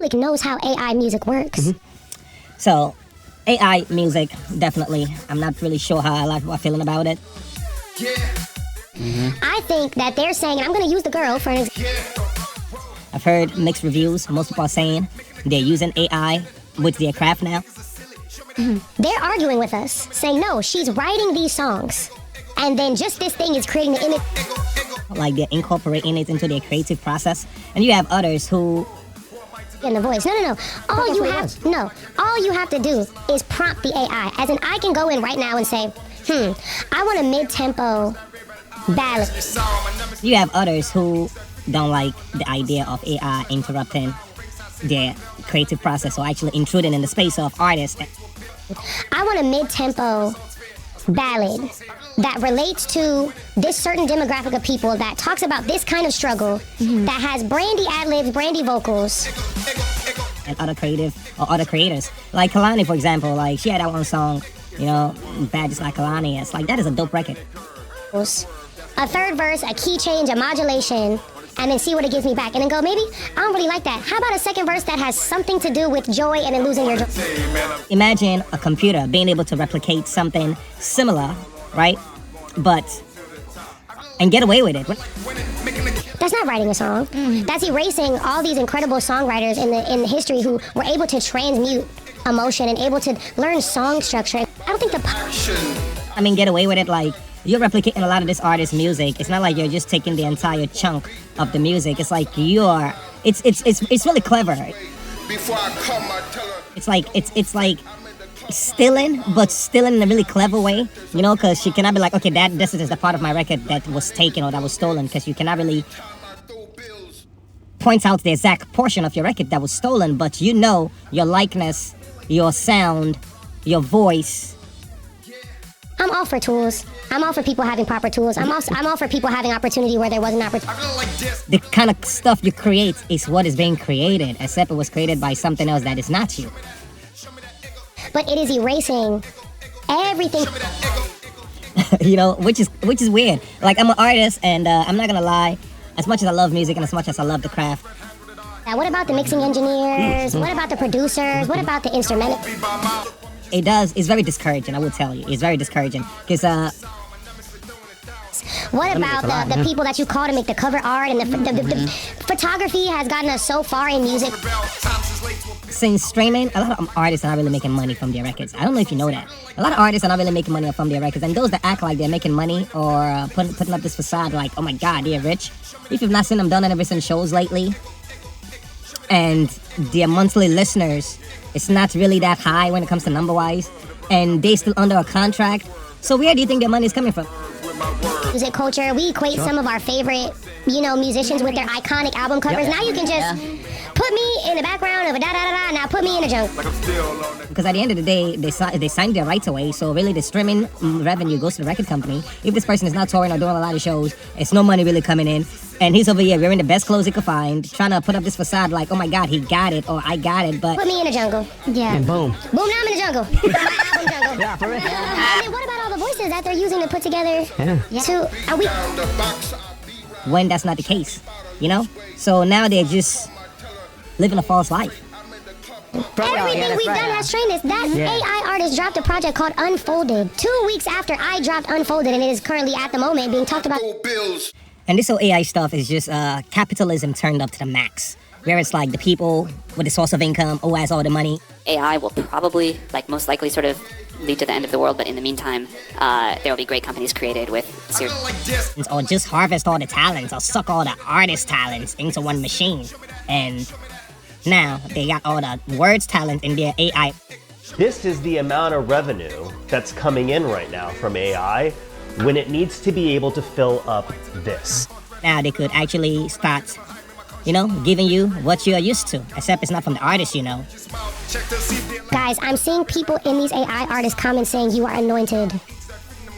Like knows how AI music works. So, AI music, definitely. I'm not really sure how a lot of people are feeling about it. I think that they're saying, I'm going to use the girl for an example. I've heard mixed reviews. Most people are saying they're using AI with their craft now. They're arguing with us, saying, no, she's writing these songs. And then just this thing is creating the image. Like they're incorporating it into their creative process. And you have others who... In the voice. No. All you have to do is prompt the AI. As in, I can go in right now and say, I want a mid-tempo ballad. You have others who don't like the idea of AI interrupting their creative process or actually intruding in the space of artists. I want a mid-tempo ballad that relates to this certain demographic of people, that talks about this kind of struggle, that has brandy ad-libs, brandy vocals. And other creative or other creators. Like Kalani, for example, like she had that one song, you know, Bad Just Like Kalani. It's like, that is a dope record. A third verse, a key change, a modulation, and then see what it gives me back. And then go, maybe, I don't really like that. How about a second verse that has something to do with joy and then losing your joy? Imagine a computer being able to replicate something similar, right? And get away with it. That's not writing a song. That's erasing all these incredible songwriters in history who were able to transmute emotion and able to learn song structure. I don't think get away with it, like, you're replicating a lot of this artist's music. It's not like you're just taking the entire chunk of the music. It's like it's really clever. Before I come, I tell her. It's like stealing, but stealing in a really clever way, you know, because she cannot be like, okay, this is the part of my record that was taken or that was stolen, because you cannot really point out the exact portion of your record that was stolen, but you know your likeness, your sound, your voice. I'm all for tools. I'm all for people having proper tools. I'm all for people having opportunity where there wasn't opportunity. The kind of stuff you create is what is being created, except it was created by something else that is not you. But it is erasing everything. You know, which is weird. Like, I'm an artist, and I'm not gonna lie, as much as I love music and as much as I love the craft. Now, what about the mixing engineers? What about the producers? What about the instrumental? It's very discouraging, I will tell you. It's very discouraging, because what about the people that you call to make the cover art, and the photography has gotten us so far in music. Since streaming, a lot of artists are not really making money from their records. I don't know if you know that. A lot of artists are not really making money from their records, and those that act like they're making money or putting up this facade like, oh my god, they're rich. If you've not seen them done in recent shows lately, and their monthly listeners, it's not really that high when it comes to number-wise, and they still under a contract. So where do you think their money is coming from? Music culture, we equate some of our favorite, musicians with their iconic album covers. Now you can just put me in the background of a da-da-da-da, now put me in a jungle. Because at the end of the day, they signed their rights away, so really the streaming revenue goes to the record company. If this person is not touring or doing a lot of shows, it's no money really coming in. And he's over here wearing the best clothes he could find, trying to put up this facade like, oh my god, he got it, or I got it, but... Put me in a jungle. Yeah. And boom. Boom, now I'm in the jungle. My album jungle. Yeah, for real. And then what about all the voices that they're using to put together? Are we... When that's not the case, you know? So now they're just living a false life. Everything we've done has trained us. That AI artist dropped a project called Unfolded 2 weeks after I dropped Unfolded, and it is currently at the moment being talked about. And this whole AI stuff is just capitalism turned up to the max, where it's like the people with the source of income who has all the money. AI will probably, most likely, sort of lead to the end of the world, but in the meantime, there will be great companies created with serious... Or just harvest all the talents, or suck all the artist talents into one machine. And now they got all the words talent in their AI. This is the amount of revenue that's coming in right now from AI when it needs to be able to fill up this. Now they could actually start, giving you what you're used to, except it's not from the artist, Guys, I'm seeing people in these AI artist comments saying you are anointed.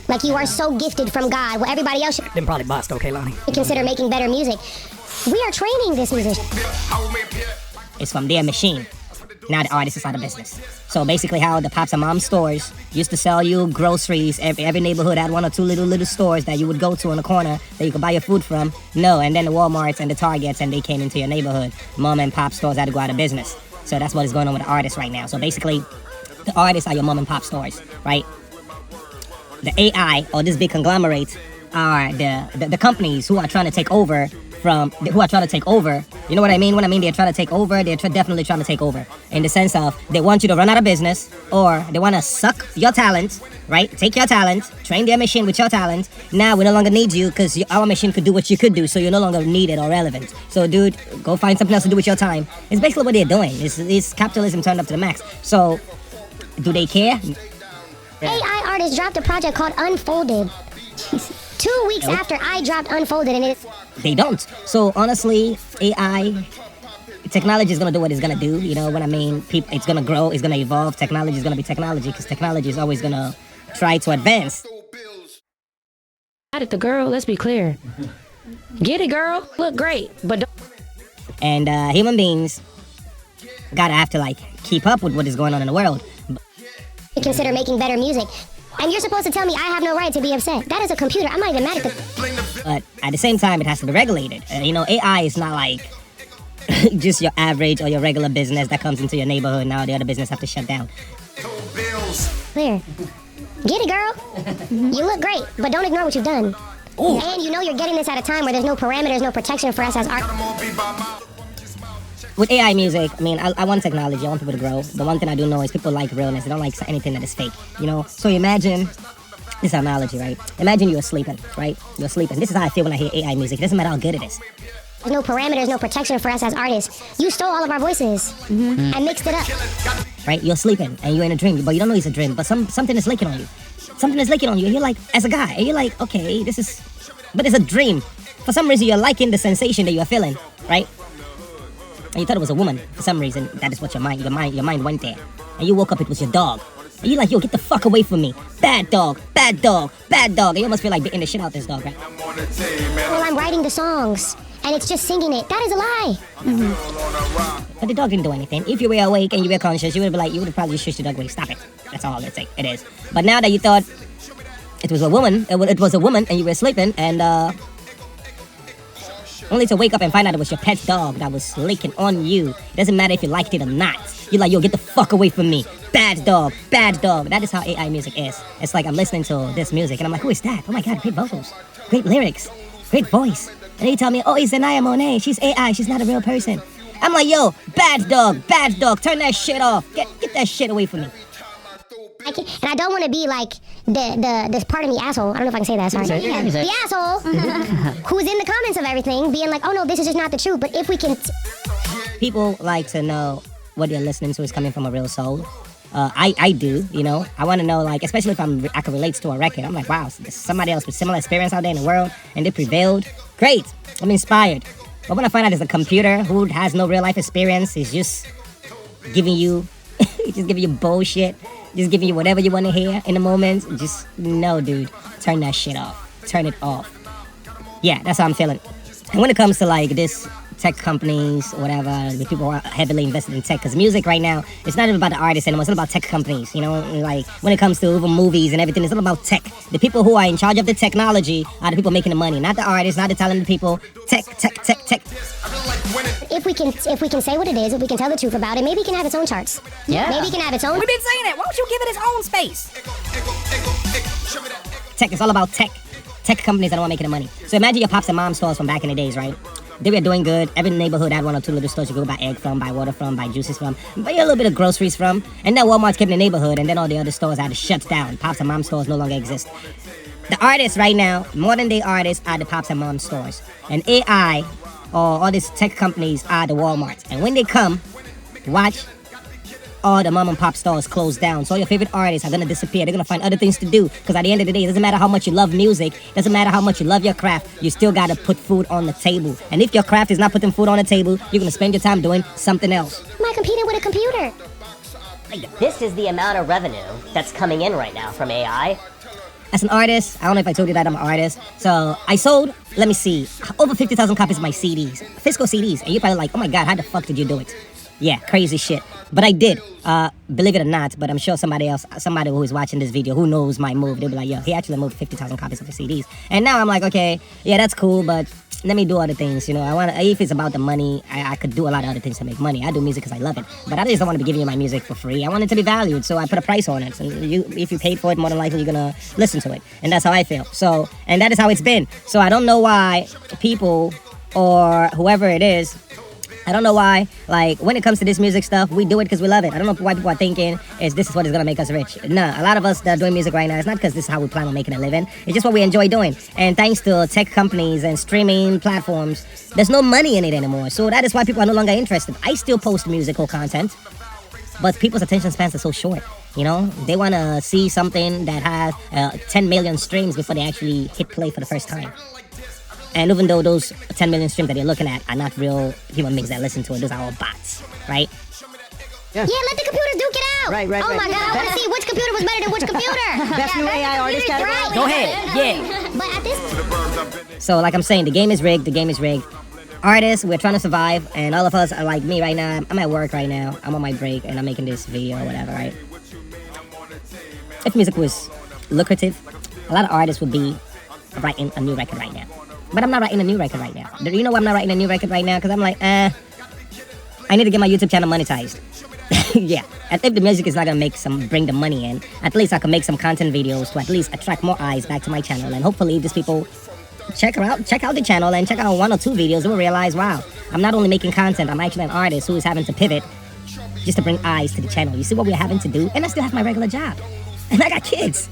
Like you are so gifted from God. Well, everybody else should Then probably bust, okay, Lonnie? consider making better music. We are training this musician. It's from their machine. Now the artist is out of business. So basically how the pops and mom stores used to sell you groceries, every neighborhood had one or two little stores that you would go to on the corner that you could buy your food from. No, and then the Walmarts and the Targets, and they came into your neighborhood. Mom and pop stores had to go out of business. So that's what is going on with the artists right now. So basically, the artists are your mom and pop stores, right? The AI or this big conglomerate are the companies who are trying to take over you know what I mean? When I mean they're trying to take over, they're definitely trying to take over. In the sense of, they want you to run out of business, or they want to suck your talent, right? Take your talent, train their machine with your talent. Now we no longer need you, because our machine could do what you could do, so you're no longer needed or relevant. So dude, go find something else to do with your time. It's basically what they're doing. It's capitalism turned up to the max. So, do they care? AI artist dropped a project called Unfolded. 2 weeks after I dropped Unfolded, and they don't. So honestly, AI technology is gonna do what it's gonna do. You know what I mean? It's gonna grow, it's gonna evolve. Technology is gonna be technology, because technology is always gonna try to advance. At the girl, let's be clear. Get it, girl. Look great, but don't. And human beings gotta have to like keep up with what is going on in the world. consider making better music. And you're supposed to tell me I have no right to be upset. That is a computer. I'm not even mad at the... But at the same time, it has to be regulated. You know, AI is not like just your average or your regular business that comes into your neighborhood. Now the other business have to shut down. Clear. Get it, girl. You look great, but don't ignore what you've done. Ooh. And you know you're getting this at a time where there's no parameters, no protection for us as art. With AI music, I mean, I want technology. I want people to grow. The one thing I do know is people like realness. They don't like anything that is fake, you know? So imagine, this is an analogy, right? Imagine you're sleeping, right? You're sleeping. This is how I feel when I hear AI music. It doesn't matter how good it is. There's no parameters, no protection for us as artists. You stole all of our voices and mixed it up. Right? You're sleeping and you're in a dream, but you don't know it's a dream, but something is leaking on you. Something is leaking on you, and you're like, as a guy, and you're like, okay, this is, but it's a dream. For some reason, you're liking the sensation that you're feeling, right? And you thought it was a woman. For some reason, that is what your mind went there. And you woke up, it was your dog. And you're like, yo, get the fuck away from me. Bad dog, bad dog, bad dog. And you almost feel like beating the shit out this dog, right? Well, I'm writing the songs, and it's just singing it. That is a lie. But the dog didn't do anything. If you were awake and you were conscious, you would be like, you would have probably just shushed the dog away. Stop it. That's all it is. But now that you thought it was a woman, it was a woman, and you were sleeping, and only to wake up and find out it was your pet dog that was licking on you. It doesn't matter if you liked it or not. You're like, yo, get the fuck away from me. Bad dog, bad dog. That is how AI music is. It's like I'm listening to this music, and I'm like, who is that? Oh my God, great vocals, great lyrics, great voice. And they tell me, oh, it's Zanaya Monet. She's AI. She's not a real person. I'm like, yo, bad dog, turn that shit off. Get that shit away from me. And I don't want to be like this part of me asshole. I don't know if I can say that, sorry. The asshole who's in the comments of everything being like, oh no, this is just not the truth. But if we can... People like to know what they're listening to is coming from a real soul. I do, you know. I want to know, like, especially if I can relate to a record. I'm like, wow, there's somebody else with similar experience out there in the world, and they prevailed. Great, I'm inspired. But when I find out there's a computer who has no real life experience, is just giving you, bullshit, just giving you whatever you want to hear in the moment, just, no, dude, turn that shit off. Turn it off. Yeah, that's how I'm feeling. And when it comes to, like, this tech companies, whatever, the people who are heavily invested in tech, because music right now, it's not even about the artists anymore, it's all about tech companies, you know, like, when it comes to even movies and everything, it's all about tech. The people who are in charge of the technology are the people making the money, not the artists, not the talented people. Tech. If we can say what it is, if we can tell the truth about it, maybe it can have its own charts. Yeah. Maybe it can have its own... We've been saying it. Why don't you give it its own space? Tech, it's all about tech. Tech companies that don't want making the money. So imagine your pops and mom stores from back in the days, right? They were doing good. Every neighborhood had one or two little stores you could buy egg from, buy water from, buy juices from, buy a little bit of groceries from. And then Walmart's came in the neighborhood, and then all the other stores had to shut down. Pops and mom stores no longer exist. The artists right now, modern day artists, are the pops and mom stores. And AI, or all these tech companies, are the Walmarts. And when they come, watch all the mom and pop stores close down. So all your favorite artists are gonna disappear. They're gonna find other things to do. Because at the end of the day, it doesn't matter how much you love music, doesn't matter how much you love your craft, you still gotta put food on the table. And if your craft is not putting food on the table, you're gonna spend your time doing something else. Am I competing with a computer? This is the amount of revenue that's coming in right now from AI. As an artist, I don't know if I told you that I'm an artist. So I sold, let me see, over 50,000 copies of my CDs, physical CDs. And you're probably like, oh my God, how the fuck did you do it? Yeah, crazy shit. But I did, believe it or not, but I'm sure somebody who is watching this video who knows my move, they'll be like, yo, he actually moved 50,000 copies of the CDs. And now I'm like, okay, yeah, that's cool, but let me do other things, you know. If it's about the money, I could do a lot of other things to make money. I do music because I love it, but I just don't want to be giving you my music for free. I want it to be valued, so I put a price on it. And if you paid for it, more than likely you're gonna listen to it, and that's how I feel. So, and that is how it's been. So I don't know why people or whoever it is, I don't know why, like, when it comes to this music stuff, we do it because we love it. I don't know why people are thinking this is what is going to make us rich. Nah, a lot of us that are doing music right now, it's not because this is how we plan on making a living. It's just what we enjoy doing. And thanks to tech companies and streaming platforms, there's no money in it anymore. So that is why people are no longer interested. I still post musical content, but people's attention spans are so short. You know, they want to see something that has 10 million streams before they actually hit play for the first time. And even though those 10 million streams that you're looking at are not real human beings that listen to it, those are all bots, right? Yeah, let the computers duke it out. Right. Oh my God, I want to see which computer was better than which computer. Best new AI artist category. Right. Go ahead, yeah. But at this So like I'm saying, the game is rigged, Artists, we're trying to survive, and all of us are like me right now. I'm at work right now. I'm on my break, and I'm making this video or whatever, right? If music was lucrative, a lot of artists would be writing a new record right now. But I'm not writing a new record right now. You know why I'm not writing a new record right now? Because I'm like, I need to get my YouTube channel monetized. Yeah. And if the music is not going to bring the money in, at least I can make some content videos to at least attract more eyes back to my channel. And hopefully these people check out the channel and check out 1 or 2 videos. They will realize, wow, I'm not only making content, I'm actually an artist who is having to pivot just to bring eyes to the channel. You see what we're having to do? And I still have my regular job. And I got kids.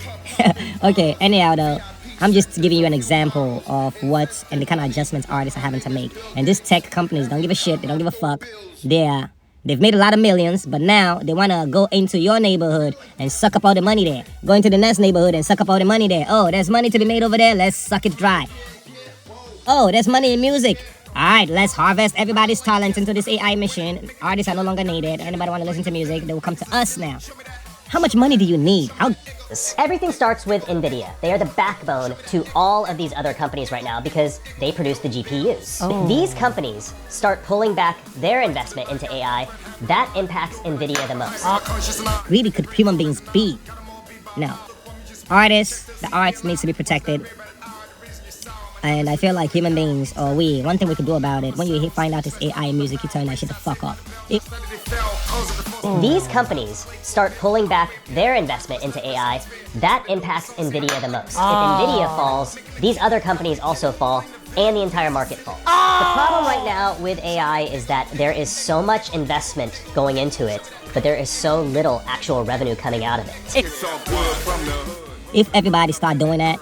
Okay, anyhow though, I'm just giving you an example of what and the kind of adjustments artists are having to make. And these tech companies don't give a shit. They don't give a fuck. They've made a lot of millions, but now they want to go into your neighborhood and suck up all the money there. Go into the next neighborhood and suck up all the money there. Oh, there's money to be made over there. Let's suck it dry. Oh, there's money in music. All right, let's harvest everybody's talent into this AI machine. Artists are no longer needed. Anybody want to listen to music, they will come to us now. How much money do you need? Everything starts with NVIDIA. They are the backbone to all of these other companies right now because they produce the GPUs. If these companies start pulling back their investment into AI, that impacts NVIDIA the most. Greedy could human beings be? No. The arts needs to be protected. And I feel like human beings, or one thing we could do about it, when you find out this AI music, you turn that shit the fuck off. These companies start pulling back their investment into AI, that impacts NVIDIA the most. If NVIDIA falls, these other companies also fall, and the entire market falls. The problem right now with AI is that there is so much investment going into it, but there is so little actual revenue coming out of it. If everybody start doing that,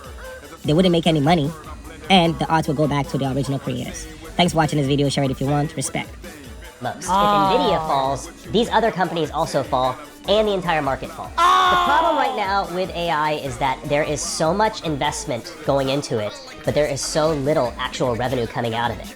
they wouldn't make any money, and the arts will go back to the original creators. Thanks for watching this video. Share it if you want. Respect. Most. If NVIDIA falls, these other companies also fall, and the entire market falls. The problem right now with AI is that there is so much investment going into it, but there is so little actual revenue coming out of it.